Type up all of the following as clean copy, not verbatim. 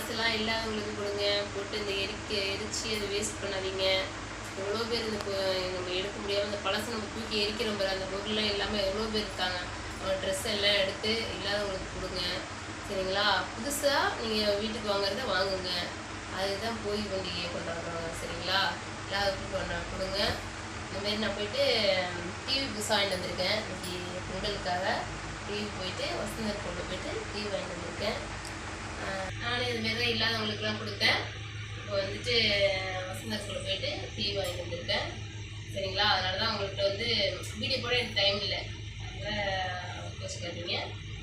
பழசெல்லாம் இல்லாதவங்களுக்கு கொடுங்க. போட்டு இந்த எரிச்சு அதை வேஸ்ட் பண்ணாதீங்க. எவ்வளோ பேர் இந்த நம்ம எடுக்க முடியாமல் இந்த பழசை நம்ம தூக்கி எரிக்கிறோம் பாரு, அந்த பொருள்லாம் எல்லாமே எவ்வளோ பேர் இருக்காங்க. அவங்க ட்ரெஸ் எல்லாம் எடுத்து இல்லாதவங்களுக்கு கொடுங்க. சரிங்களா? புதுசாக நீங்கள் வீட்டுக்கு வாங்குறத வாங்குங்க. அதுதான் போகி பண்டிகையை கொண்டாடுறாங்க. சரிங்களா? எல்லாருக்கும் கொடுங்க. இந்தமாரி நான் போயிட்டு டிவி புதுசாக வாங்கிட்டு வந்திருக்கேன். இன்னைக்கு பொங்கலுக்காக டிவி போயிட்டு வசந்தர் கொண்டு போயிட்டு டிவி வாங்கிட்டு வந்திருக்கேன். நானே இதுமாரி தான் இல்லாதவங்களுக்குலாம் கொடுத்தேன். இப்போ வந்துட்டு வசந்தர் கொண்டு போயிட்டு டிவி வாங்கிட்டு வந்திருக்கேன். சரிங்களா? அதனால தான் உங்கள்கிட்ட வீடியோ போட எனக்கு டைம் இல்லை. அதனால் வச்சுக்காதீங்க.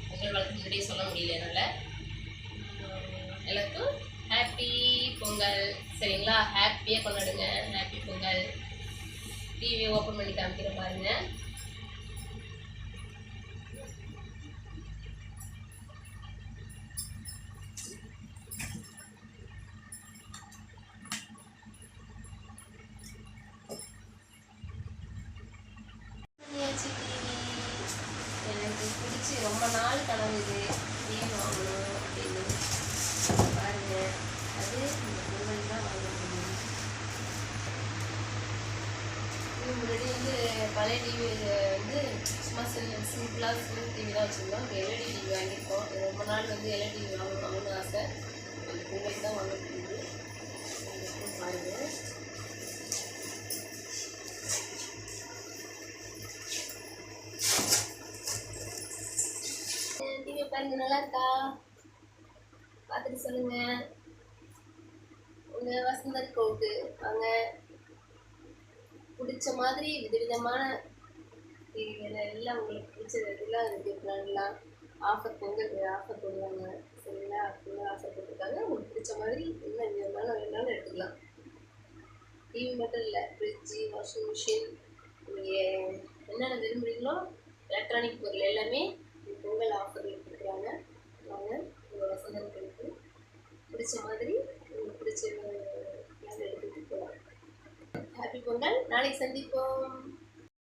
பொங்கல் வளர்த்து முன்னாடியே சொல்ல முடியல என்னால். எல்லாருக்கும் ஹாப்பி பொங்கல். சரிங்களா? ஹாப்பியாக கொண்டாடுங்க. ஹாப்பி பொங்கல். டிவியை ஓப்பன் பண்ணி காமிக்கிற பாருங்க. எனக்கு பிடிச்சி ரொம்ப நாள் கனவு இது டிவி வாங்கணும் அப்படின்னு பாருங்க. அது இந்த பொங்கல் தான் வாங்க முடியும். முன்னாடி பழைய டிவி சும்மா சிம்பிளாக சின்ன டிவி தான் வச்சுருந்தோம். இப்போ எல்இடி டிவி வாங்கியிருக்கோம். ரொம்ப நாள் எல்இடி டிவி வாங்கணும்னு ஆசை. அந்த பொங்கல் தான் வாங்க முடியுது. பாருங்கள். டிவி பாருங்க, நல்லா இருக்கா? பார்த்துட்டு சொல்லுங்க. உங்கள் வசந்தர் கோவுக்கு வாங்க. பிடிச்ச மாதிரி விதவிதமான டிவிகள் எல்லாம் உங்களுக்கு பிடிச்சது இதெல்லாம் இருக்குது. பிளான்லாம் பொங்கல் ஆஃபர் போடுவாங்க. சரிங்களா? பொங்கல் ஆஃபர் போட்டிருக்காங்க. உங்களுக்கு பிடிச்ச மாதிரி என்ன வேணாலும் எடுத்துக்கலாம். டிவி மட்டும் இல்லை, ஃப்ரிட்ஜு, வாஷிங் மிஷின், நீங்கள் என்னென்ன விரும்புகிறீங்களோ எலக்ட்ரானிக் பொருள் எல்லாமே பொங்கல் ஆஃபரில் கொடுக்குறாங்க. வாங்க உங்கள் வசந்தங்களுக்கு பிடிச்ச மாதிரி உங்களுக்கு பிடிச்ச எடுத்துகிட்டு போகலாம். ஹாப்பி பொங்கல். நாளைக்கு சந்திப்போம்.